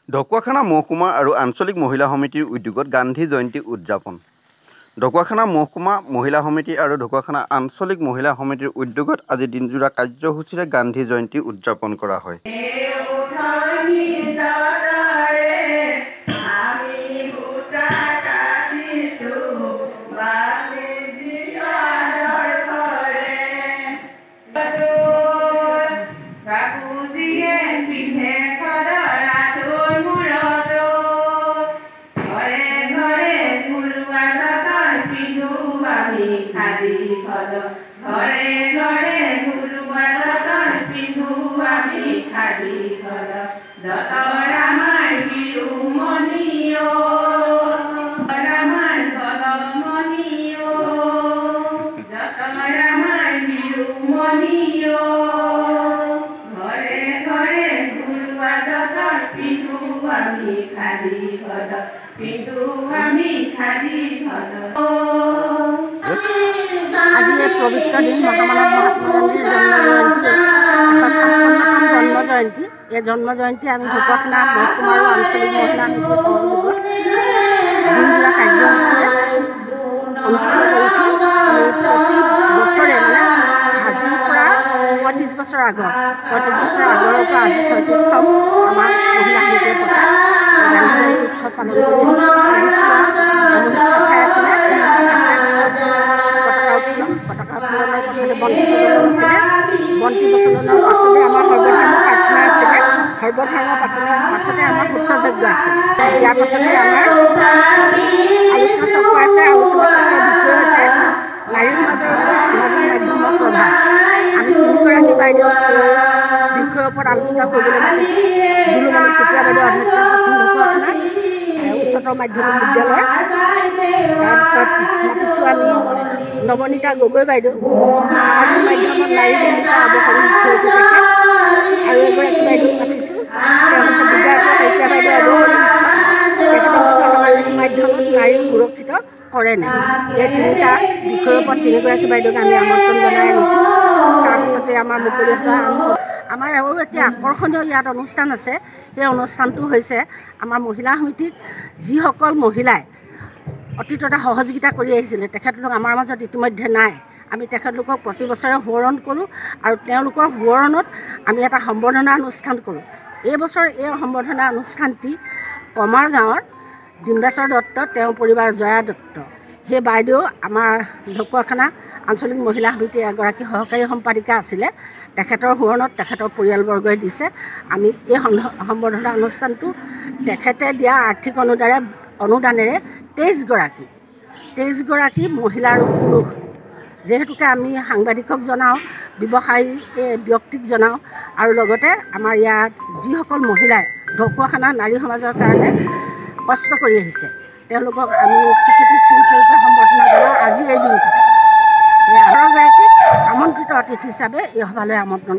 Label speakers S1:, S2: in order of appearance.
S1: ঢকুৱাখানা মহকুমা আৰু আঞ্চলিক মহিলা সমিতিৰ উদ্যোগত গান্ধী জয়ন্তী উদযাপন। ঢকুৱাখানা মহকুমা মহিলা সমিতি আৰু ঢকুৱাখানা আঞ্চলিক মহিলা সমিতিৰ উদ্যোগত আজি দিনজোৰা কাৰ্যসূচীৰে গান্ধী জয়ন্তী উদযাপন কৰা হয়।
S2: ঘৰে ঘৰে গুৰুবাৰৰ পিন্ধু আমি খাদি ঘৰ যতৰ আমাৰ বিৰুমণিও আমাৰ গলমণিও যতৰ আমাৰ বিৰুমণিও ঘৰে ঘৰে গুৰুবাৰৰ পিন্ধু আমি খাদি ঘৰ পিন্ধু আমি খাদি ঘৰ।
S3: আজি এই পবিত্ৰ দিন মহামানৱ মহাত্মা গান্ধীৰ জন্ম জয়ন্তী। এই জন্ম জয়ন্তী আমি ঢকুৱাখানা মহকুমা আৰু আঞ্চলিক মহিলা সমিতিৰ সহযোগত দিনজোৰা কাৰ্যসূচীৰে অনুষ্ঠিত কৰিছোঁ। আমি প্ৰতি বছৰে মানে আজিৰ পৰা ৩৫ বছৰ আগৰ পৰা আজি ৩৬তম আমাৰ মহিলা সমিতিয়ে পতা গান্ধী জয়ন্তী উৎসৱ পালন কৰি আহিছোঁ। আজি পুৱা চাফাই আছিলে, পতাকা উত্তোলনৰ পাছতে বন্তি প্ৰজ্বলন আছিলে। বন্তি প্ৰজ্বলনৰ পাছতে আমাৰ সৰ্বধৰ্ম প্ৰাৰ্থনা আছিলে। সৰ্বধৰ্মৰ পাছতে আমাৰ সূত্ৰযজ্ঞ আছিলে। ইয়াৰ পাছতে আমাৰ আলোচনা চক্ৰ আছে। আলোচনা চক্ৰৰ বিষয় হৈছে নাৰী সমাজৰ মাধ্যমৰ প্ৰভাৱ। আমি তিনিগৰাকী বাইদেউ বিষয়ৰ ওপৰত আলোচনা কৰিবলৈ মাতিছোঁ। দুলুমণি চুতীয়া বাইদেউ অধ্যক্ষ পশ্চিম ঢকুৱাখানা উচ্চতৰ মাধ্যমিক বিদ্যালয়। তাৰপিছত মাতিছোঁ আমি নৱনীতা গগৈ বাইদেউ, সামাজিক মাধ্যমত নাৰী ভূমিকা আৱশ্যক শিক্ষয়িত্ৰী তেখেত। আৰু এগৰাকী বাইদেউ মাতিছোঁ, তেওঁ হৈছে বিদ্যাৰ্থী শইকীয়া বাইদেউ অৱসৰী শিক্ষক। তেখেতৰ হৈছে সামাজিক মাধ্যমত নাৰী সুৰক্ষিত কৰেনে। এই তিনিটা বিষয়ৰ ওপৰত তিনিগৰাকী বাইদেউক আমি আমন্ত্ৰণ জনাই আনিছোঁ। তাৰপিছতে আমাৰ মুকলি সভা আমাৰ আৰু এতিয়া আকৰ্ষণীয় ইয়াত অনুষ্ঠান আছে। সেই অনুষ্ঠানটো হৈছে আমাৰ মহিলা সমিতিক যিসকল মহিলাই অতীততে সহযোগিতা কৰি আহিছিলে, তেখেতলোক আমাৰ মাজত ইতিমধ্যে নাই। আমি তেখেতলোকক প্ৰতি বছৰে সোঁৱৰণ কৰোঁ আৰু তেওঁলোকৰ সোঁৱৰণত আমি এটা সম্বৰ্ধনা অনুষ্ঠান কৰোঁ। এই বছৰ এই সম্বৰ্ধনা অনুষ্ঠানটি কমাৰ গাঁৱৰ ডিম্বেশ্বৰ দত্ত, তেওঁৰ পৰিবাৰ জয়া দত্ত, সেই বাইদেউ আমাৰ ঢকুৱাখানা আঞ্চলিক মহিলা সমিতিৰ এগৰাকী সহকাৰী সম্পাদিকা আছিলে। তেখেতৰ সোঁৱৰণত তেখেতৰ পৰিয়ালবৰ্গই দিছে। আমি এই সম্বৰ্ধনা অনুষ্ঠানটো তেখেতে দিয়া আৰ্থিক অনুদানেৰে 23 গৰাকী মহিলা আৰু পুৰুষ, যিহেতুকে আমি সাংবাদিকক জনাওঁ, ব্যৱসায়ী ব্যক্তিক জনাওঁ আৰু লগতে আমাৰ ইয়াত যিসকল মহিলাই ঢকুৱাখানা নাৰী সমাজৰ কাৰণে কষ্ট কৰি আহিছে, তেওঁলোকক আমি স্বীকৃতি চিনস্বৰূপে সম্বৰ্ধনা জনাওঁ। আজি এই দিনটোত 18গৰাকীক আমন্ত্ৰিত অতিথি হিচাপে এই সভালৈ আমন্ত্ৰণ